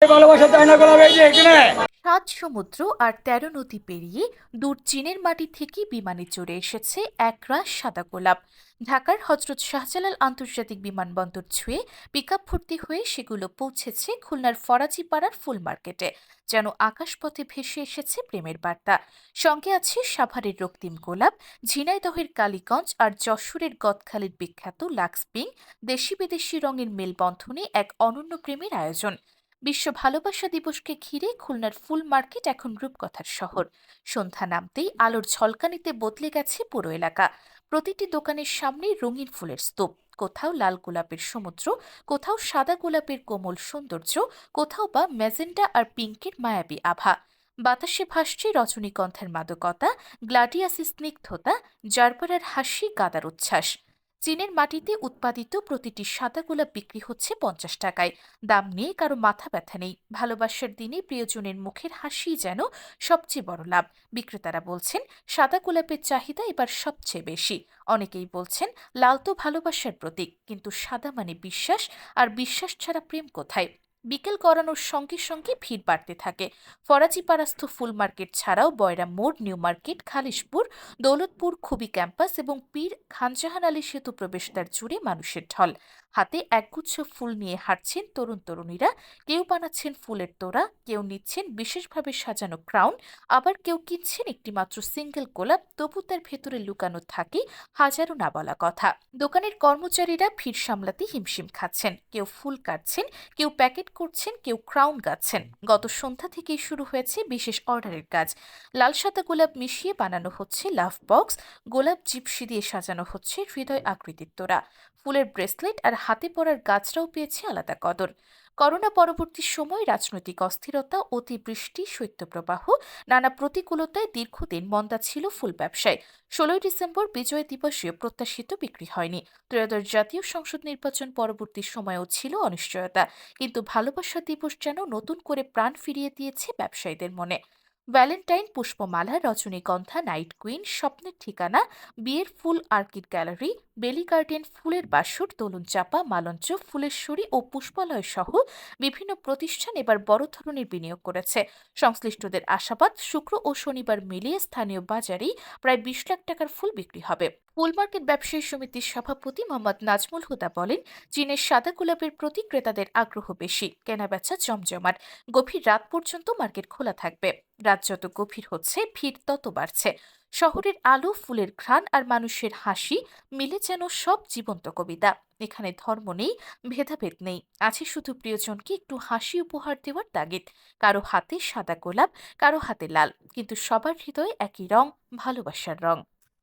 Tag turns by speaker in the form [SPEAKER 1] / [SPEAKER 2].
[SPEAKER 1] ভালোবাসা চায় না গোলাপ, এই যে এখানে।
[SPEAKER 2] ৭ সমুদ্র আর ১৩ নদী পেরিয়ে দূর চীনের মাটি থেকে বিমানে চড়ে এসেছে একরাশ সাদা গোলাপ। ঢাকার হজরত শাহজালাল আন্তর্জাতিক বিমানবন্দর ছুঁয়ে পিকআপ ভর্তি হয়ে সেগুলো পৌঁছেছে খুলনার ফরাজিপাড়ার ফুল মার্কেটে। যেন আকাশপথে ভেসে এসেছে প্রেমের বার্তা। সঙ্গে আছে সাভারের রক্তিম গোলাপ, ঝিনাইদহের কালীগঞ্জ আর যশোরের গদখালির বিখ্যাত লাক্স পিঙ্ক। দেশি বিদেশি রঙের মেলবন্ধনে এক অনন্য প্রেমের আয়োজন। বিশ্ব ভালোবাসা দিবসকে ঘিরে খুলনার ফুল মার্কেট এখন রূপকথার শহর। সন্ধ্যা নামতেই আলোর ঝলকানিতে বদলে গেছে পুরো এলাকা। প্রতিটি দোকানের সামনে রঙিন ফুলের স্তূপ। কোথাও লাল গোলাপের সমুদ্র, কোথাও সাদা গোলাপের কোমল সৌন্দর্য, কোথাও বা ম্যাজেন্টা আর পিঙ্কের মায়াবী আভা। বাতাসে ভাসছে রজনীগন্ধার মাদকতা, গ্লাডিয়াসের স্নিগ্ধতা, জারবারার হাসি, গাদার উচ্ছ্বাস। চীনের মাটিতে উৎপাদিত প্রতিটি সাদা গোলাপ বিক্রি হচ্ছে ৫০ টাকায়। দাম নিয়ে কারো মাথা ব্যথা নেই। ভালোবাসার দিনে প্রিয়জনের মুখের হাসিই যেন সবচেয়ে বড় লাভ। বিক্রেতারা বলছেন, সাদা গোলাপের চাহিদা এবার সবচেয়ে বেশি। অনেকেই বলছেন, লাল তো ভালোবাসার প্রতীক, কিন্তু সাদা মানে বিশ্বাস, আর বিশ্বাস ছাড়া প্রেম কোথায়। বিকেল গড়ানোর সঙ্গে সঙ্গে ভিড় বাড়তে থাকে। ফরাজিপাড়াস্থ ফুল মার্কেট ছাড়াও বয়রা মোড়, নিউ মার্কেট, খালিশপুর, দৌলতপুর, খুবি ক্যাম্পাস এবং পীর খানজাহান আলী সেতু প্রবেশদ্বার জুড়ে মানুষের ঢল। হাতে একগুচ্ছ ফুল নিয়ে হাঁটছেন তরুণ তরুণীরা। কেউ বানাচ্ছেন ফুলের তোড়া, কেউ নিচ্ছেন বিশেষভাবে সাজানো ক্রাউন, আবার কেউ কিনছেন একটি মাত্র সিঙ্গেল গোলাপ, তবু তার ভেতরে লুকানো থাকে হাজারো না বলা কথা। দোকানের কর্মচারীরা ভিড় সামলাতে হিমশিম খাচ্ছেন। কেউ ফুল কাটছেন, কেউ প্যাকেট করছেন, কেউ ক্রাউন গাচ্ছেন। গত সন্ধ্যা থেকেই শুরু হয়েছে বিশেষ অর্ডারের কাজ। লাল সাদা গোলাপ মিশিয়ে বানানো হচ্ছে লাভ বক্স, গোলাপ জিপসি দিয়ে সাজানো হচ্ছে হৃদয় আকৃতির তোড়া। ফুলের ব্রেসলেট আর হাতে পরার গাছরাও পেয়েছে আলাদা কদর। করোনা পরবর্তী সময় রাজনৈতিক অস্থিরতা, অতিবৃষ্টি, শৈত্যপ্রবাহ, নানা প্রতিকূলতায় দীর্ঘদিন মন্দা ছিল ফুল ব্যবসায়। ১৬ই ডিসেম্বর বিজয় দিবসেও প্রত্যাশিত বিক্রি হয়নি। ত্রয়োদশ জাতীয় সংসদ নির্বাচন পরবর্তী সময়েও ছিল অনিশ্চয়তা। কিন্তু ভালোবাসা দিবস যেন নতুন করে প্রাণ ফিরিয়ে দিয়েছে ব্যবসায়ীদের মনে। ভ্যালেন্টাইন, পুষ্পমালা, রজনীগন্ধা, নাইট কুইন, স্বপ্নের ঠিকানা, বিয়ের ফুল, আর্কিড গ্যালারি, বেলি গার্ডেন, ফুলের বাসর, দোলন চাপা, মালঞ্চ, ফুলেশ্বরী ও পুষ্পালয় সহ বিভিন্ন প্রতিষ্ঠান এবার বড় ধরনের বিনিয়োগ করেছে। সংশ্লিষ্টদের আশাবাদ, শুক্র ও শনিবার মিলিয়ে স্থানীয় বাজারেই প্রায় ২০ লাখ টাকার ফুল বিক্রি হবে। ফুল মার্কেট ব্যবসায়ী সমিতির সভাপতি মোহাম্মদ নাজমুল হুদা বলেন, চীনের সাদা গোলাপের প্রতি ক্রেতাদের আগ্রহ বেশি, কেনাবেচা জমজমাট। গভীর রাত পর্যন্ত মার্কেট খোলা থাকবে। রাত যত গভীর হচ্ছে, ভিড় তত বাড়ছে। শহরের আলো, ফুলের ঘ্রাণ আর মানুষের হাসি মিলে যেন সব জীবন্ত কবিতা। এখানে ধর্ম নেই, ভেদাভেদ নেই, আছে শুধু প্রিয়জনকে একটু হাসি উপহার দেওয়ার তাগিদ। কারো হাতে সাদা গোলাপ, কারো হাতে লাল, কিন্তু সবার হৃদয়ে একই রং, ভালোবাসার রং।